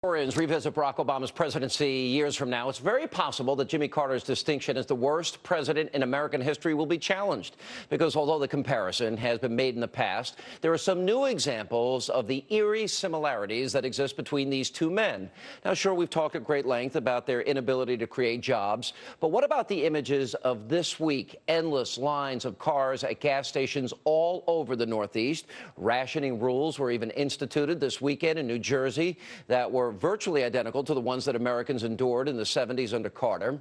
Historians revisit Barack Obama's presidency years from now. It's very possible that Jimmy Carter's distinction as the worst president in American history will be challenged, because although the comparison has been made in the past, there are some new examples of the eerie similarities that exist between these two men. Now, sure, we've talked at great length about their inability to create jobs, but what about the images of this week? Endless lines of cars at gas stations all over the Northeast. Rationing rules were even instituted this weekend in New Jersey that were virtually identical to the ones that Americans endured in the 70s under Carter.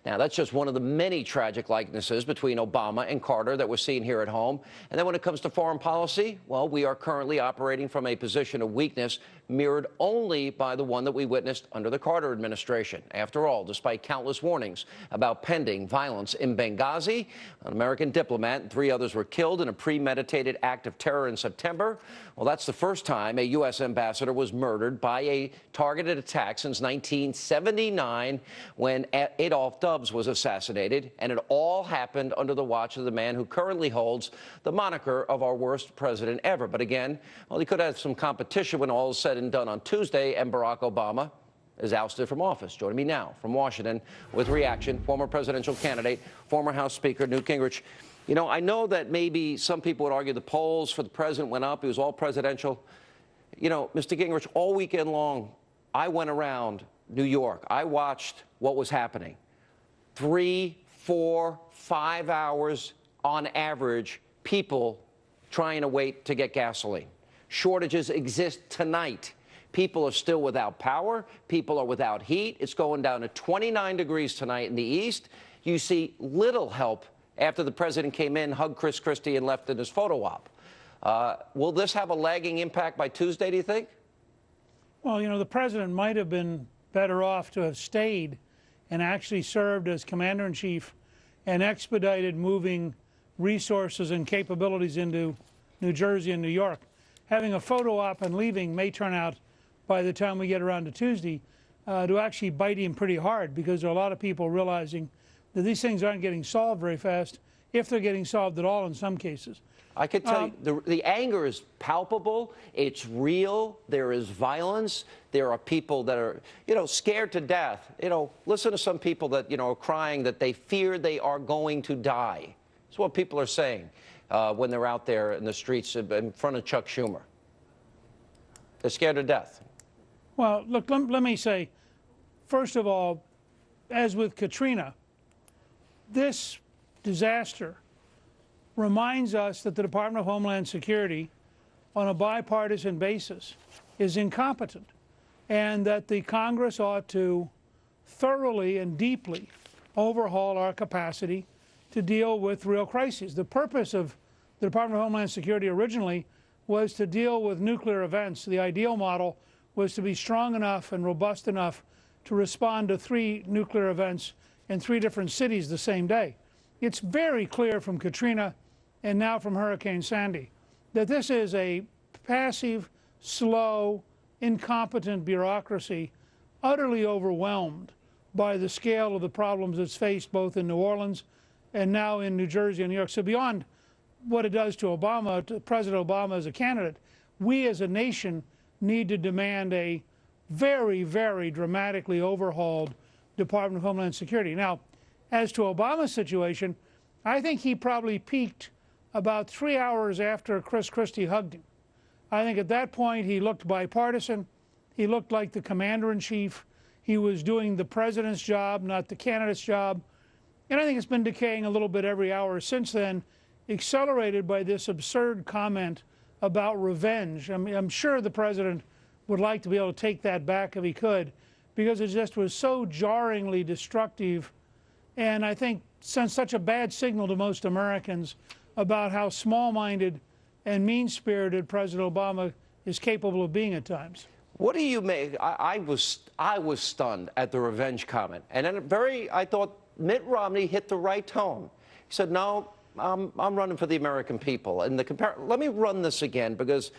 Now, that's just one of the many tragic likenesses between Obama and Carter that we're seeing here at home. And then when it comes to foreign policy, well, we are currently operating from a position of weakness mirrored only by the one that we witnessed under the Carter administration. After all, despite countless warnings about pending violence in Benghazi, an American diplomat and 3 others were killed in a premeditated act of terror in September. Well, that's the first time a U.S. ambassador was murdered by a targeted attack since 1979, when Adolf Dubs was assassinated, and it all happened under the watch of the man who currently holds the moniker of our worst president ever. But again, well, he could have some competition when all is said and done on Tuesday, and Barack Obama is ousted from office. Joining me now from Washington with reaction, former presidential candidate, former House Speaker Newt Gingrich. You know, I know that maybe some people would argue the polls for the president went up. He was all presidential. You know, Mr. Gingrich, all weekend long, I went around New York. I watched what was happening. 3, 4, 5 hours on average, people trying to wait to get gasoline. Shortages exist tonight. People are still without power. People are without heat. It's going down to 29 degrees tonight in the east. You see little help after the president came in, hugged Chris Christie, and left in his photo op. Will this have a lagging impact by Tuesday, do you think? Well, you know, the president might have been better off to have stayed and actually served as commander-in-chief and expedited moving resources and capabilities into New Jersey and New York. Having a photo op and leaving may turn out, by the time we get around to Tuesday, to actually bite him pretty hard, because there are a lot of people realizing that these things aren't getting solved very fast, if they're getting solved at all in some cases. I could tell you, the anger is palpable. It's real. There is violence. There are people that are, you know, scared to death. You know, listen to some people that, you know, are crying that they fear they are going to die. That's what people are saying when they're out there in the streets in front of Chuck Schumer. They're scared to death. Well, look, let me say, first of all, as with Katrina, this disaster reminds us that the Department of Homeland Security, on a bipartisan basis, is incompetent, and that the Congress ought to thoroughly and deeply overhaul our capacity to deal with real crises. The purpose of the Department of Homeland Security originally was to deal with nuclear events. The ideal model was to be strong enough and robust enough to respond to 3 nuclear events in 3 different cities the same day. It's very clear from Katrina and now from Hurricane Sandy that this is a passive, slow, incompetent bureaucracy, utterly overwhelmed by the scale of the problems it's faced both in New Orleans and now in New Jersey and New York. So beyond what it does to Obama, to President Obama as a candidate, we as a nation need to demand a very, very dramatically overhauled Department of Homeland Security. Now, as to Obama's situation, I think he probably peaked about 3 hours after Chris Christie hugged him. I think at that point he looked bipartisan. He looked like the commander-in-chief. He was doing the president's job, not the candidate's job. And I think it's been decaying a little bit every hour since then, accelerated by this absurd comment about revenge. I mean, I'm sure the president would like to be able to take that back if he could, because it just was so jarringly destructive, and I think sent such a bad signal to most Americans about how small-minded and mean-spirited President Obama is capable of being at times. What do you make? I was stunned at the revenge comment, and then I thought Mitt Romney hit the right tone. He said, "No, I'm running for the American people." And let me run this again, because,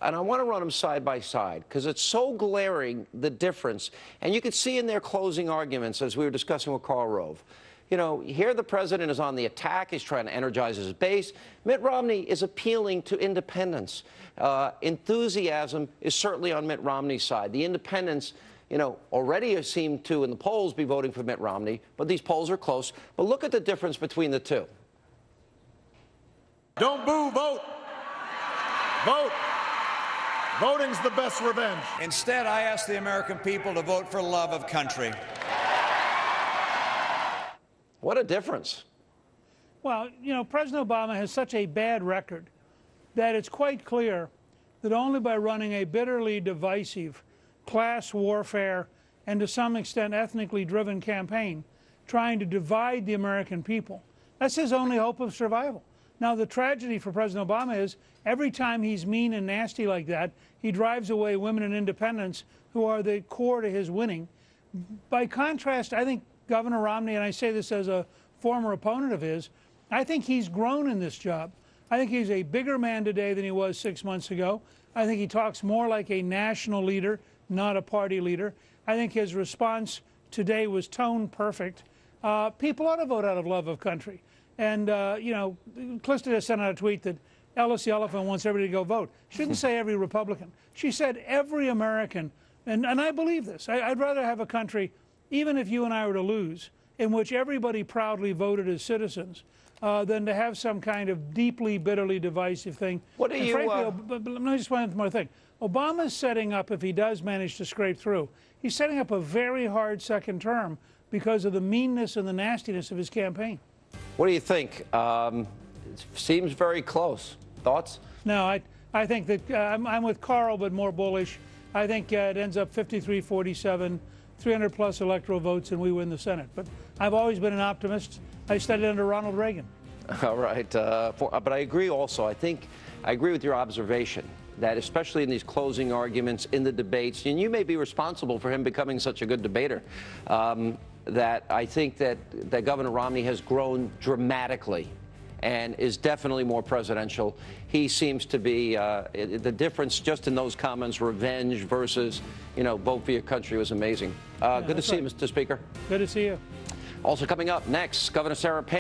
and I want to run them side by side, because it's so glaring, the difference. And you could see in their closing arguments, as we were discussing with Karl Rove, You know, here the president is on the attack. He's trying to energize his base. Mitt Romney is appealing to independents. Enthusiasm is certainly on Mitt Romney's side. The independents, you know, already seem to, in the polls, be voting for Mitt Romney, but these polls are close. But look at the difference between the two. Don't boo, vote. Vote. Voting's the best revenge. Instead, I ask the American people to vote for love of country. What a difference. Well, you know, President Obama has such a bad record that it's quite clear that only by running a bitterly divisive class warfare and to some extent ethnically driven campaign trying to divide the American people, that's his only hope of survival. Now, the tragedy for President Obama is every time he's mean and nasty like that, he drives away women and independents who are the core to his winning. By contrast, I think Governor Romney, and I say this as a former opponent of his, I think he's grown in this job. I think he's a bigger man today than he was 6 months ago. I think he talks more like a national leader, not a party leader. I think his response today was tone perfect. People ought to vote out of love of country. And, you know, Calista just sent out a tweet that Ellis the Elephant wants everybody to go vote. She didn't say every Republican. She said every American. And I believe this. I'd rather have a country, even if you and I were to lose, in which everybody proudly voted as citizens, than to have some kind of deeply, bitterly divisive thing. What do you... Frankly, but let me just point one more thing. Obama's setting up, if he does manage to scrape through, he's setting up a very hard second term because of the meanness and the nastiness of his campaign. What do you think? It seems very close. Thoughts? No, I think that I'm with Carl, but more bullish. I think it ends up 53-47, 300-plus electoral votes, and we win the Senate. But I've always been an optimist. I studied under Ronald Reagan. All right. But I agree also. I agree with your observation that especially in these closing arguments, in the debates, and you may be responsible for him becoming such a good debater, that I think that Governor Romney has grown dramatically and is definitely more presidential. He seems to be, the difference just in those comments, revenge versus, you know, vote for your country, was amazing. Good to see you, Mr. Speaker. Good to see you. Also coming up next, Governor Sarah Palin.